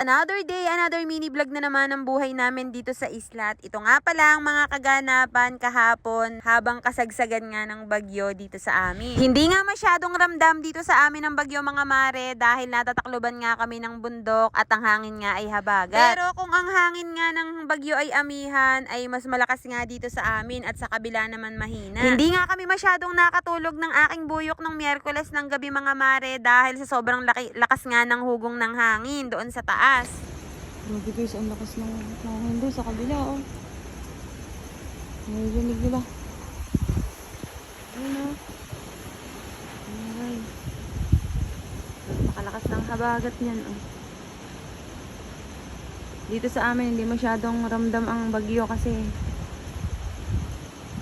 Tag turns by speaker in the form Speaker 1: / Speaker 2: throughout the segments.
Speaker 1: Another day, another mini vlog na naman ang buhay namin dito sa isla. Ito nga pala ang mga kaganapan kahapon habang kasagsagan nga ng bagyo dito sa amin. Hindi nga masyadong ramdam dito sa amin ang bagyo mga mare dahil natatakluban nga kami ng bundok at ang hangin nga ay habagat. Pero kung ang hangin nga ng bagyo ay amihan ay mas malakas nga dito sa amin at sa kabila naman mahina. Hindi nga kami masyadong nakatulog ng aking buyok ng Miyerkules ng gabi mga mare dahil sa sobrang lakas nga ng hugong ng hangin doon sa taas.
Speaker 2: Grabe guys, ang lakas ng hangin doon sa kabila, oh. Narinig nila. Ayun, oh. Aray. Makalakas ng habagat niyan, oh. Dito sa amin, hindi masyadong ramdam ang bagyo kasi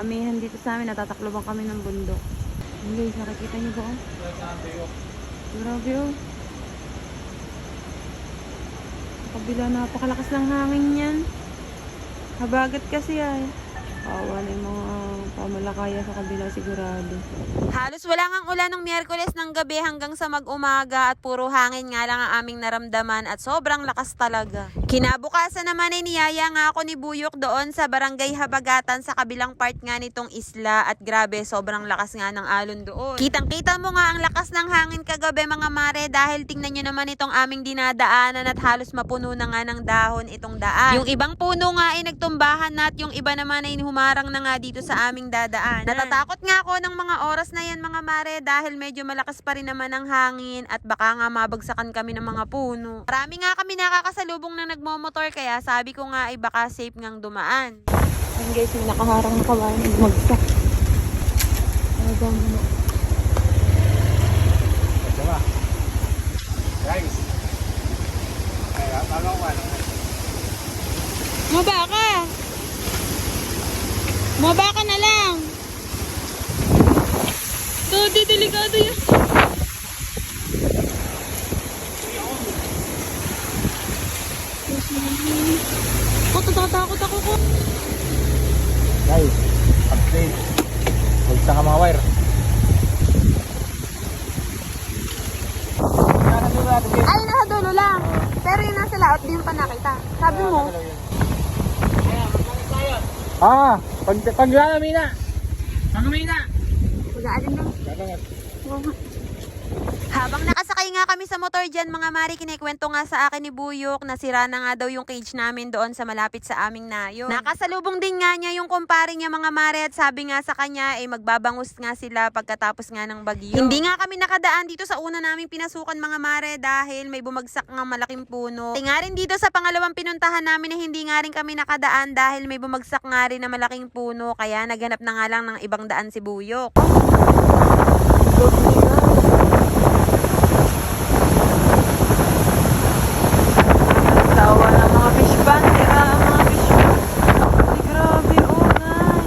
Speaker 2: amihan dito sa amin, natatakloban kami ng bundok. Guys, nakikita niyo ba, oh? Grabe, oh. Kabila, napakalakas ng hangin yan. Habagat kasi ay. Kawawa na yung mga pamalakaya sa kabila sigurado.
Speaker 1: Halos wala ngang ulan ng Miyerkules ng gabi hanggang sa mag-umaga at puro hangin nga lang ang aming naramdaman at sobrang lakas talaga. Kinabukasan naman ay niyaya nga ako ni Buyok doon sa Barangay Habagatan sa kabilang part nga nitong isla at grabe sobrang lakas nga ng alon doon. Kitang-kita mo nga ang lakas ng hangin kagabi mga mare dahil tingnan nyo naman itong aming dinadaanan at halos mapuno na nga ng dahon itong daan. Yung ibang puno nga ay nagtumbahan na at yung iba naman ay humarang na nga dito sa aming dadaan. Natatakot nga ako ng mga oras na yan mga mare dahil medyo malakas pa rin naman ang hangin at baka nga mabagsakan kami ng mga puno. Marami nga kami nakakasalubong na nagmomotor kaya sabi ko nga ay baka safe ngang dumaan.
Speaker 2: Ayun guys, may nakaharang na kabayan na bumagsak. Talagang ano.
Speaker 3: Diba? Guys. Kaya, tama ko ano.
Speaker 2: Mabaka! Mabaka na lang! Todo, delikado yan. Tatakot ako ko.
Speaker 3: Guys, update. Huwag ka mga wire.
Speaker 1: Ay, nasa dulo lang. Pero yung nasa laot, di yung pa nakita. Sabi mo,
Speaker 3: Pag lamina. Pag lamina.
Speaker 1: mag-aalin lang. Habang nakasakay nga kami sa motor dyan, mga mari, kinikwento nga sa akin ni Buyok na sira na nga daw yung cage namin doon sa malapit sa aming nayo. Nakasalubong din nga niya yung kumpare niya mga mari at sabi nga sa kanya ay magbabangus nga sila pagkatapos nga ng bagyo. Hindi nga kami nakadaan dito sa una naming pinasukan mga mare dahil may bumagsak nga malaking puno. Nga rin dito sa pangalawang pinuntahan namin na hindi nga rin kami nakadaan dahil may bumagsak nga rin na malaking puno kaya naghanap na nga lang ng ibang daan si Buyok.
Speaker 2: Tawa ng mga fish pan. Tira ang mga fish pan. Ay, grabe, oh, guys.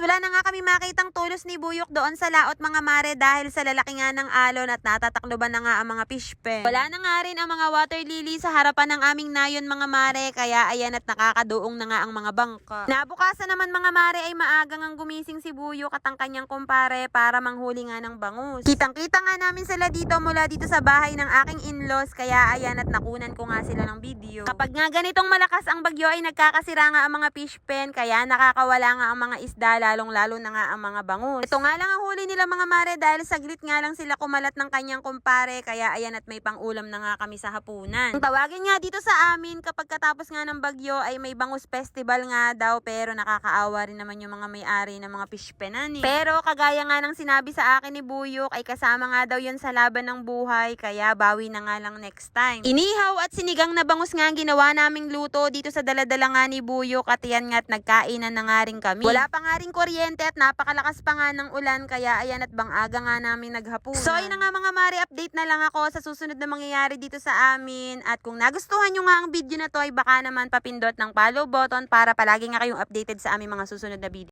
Speaker 1: Wala na nga kami makitang tulos ni Buyok doon sa laot mga mare dahil sa lalaki nga ng alon at natatakloban na nga ang mga fish pen. Wala na nga rin ang mga water lily sa harapan ng aming nayon mga mare kaya ayan at nakakaduong na nga ang mga bangka. Nabukasan naman mga mare ay maagang ang gumising si Buyok at ang kanyang kumpare para manghuli nga ng bangus. Kitang-kita nga namin sila dito mula dito sa bahay ng aking in-laws kaya ayan at nakunan ko nga sila ng video. Kapag nga ganitong malakas ang bagyo ay nagkakasira nga ang mga fish pen kaya nakakawala nga ang mga isda lalo lalong-lalo na nga ang mga bangus. Ito nga lang ang huli nila mga mare dahil saglit nga lang sila kumalat ng kanyang kumpare, kaya ayan at may pang-ulam na nga kami sa hapunan. Ang tawagin nga dito sa amin kapag katapos nga ng bagyo ay may bangus festival nga daw, pero nakakaawa rin naman yung mga may-ari ng mga fishpenan eh. Pero kagaya nga ng sinabi sa akin ni Buyok ay kasama nga daw yun sa laban ng buhay, kaya bawi na nga lang next time. Inihaw at sinigang na bangus nga ang ginawa naming luto dito sa daladala nga ni Buyok, at yan nga at nagkainan na nga rin kami. Wala pa nga rin kuryente at napakalakas pa nga ng ulan, kaya ayan at bang-aga nga namin naghapunan. So yun na nga mga mare, update na lang ako sa susunod na mangyayari dito sa amin, at kung nagustuhan nyo nga ang video na to ay baka naman papindot ng follow button para palagi nga kayong updated sa aming mga susunod na video.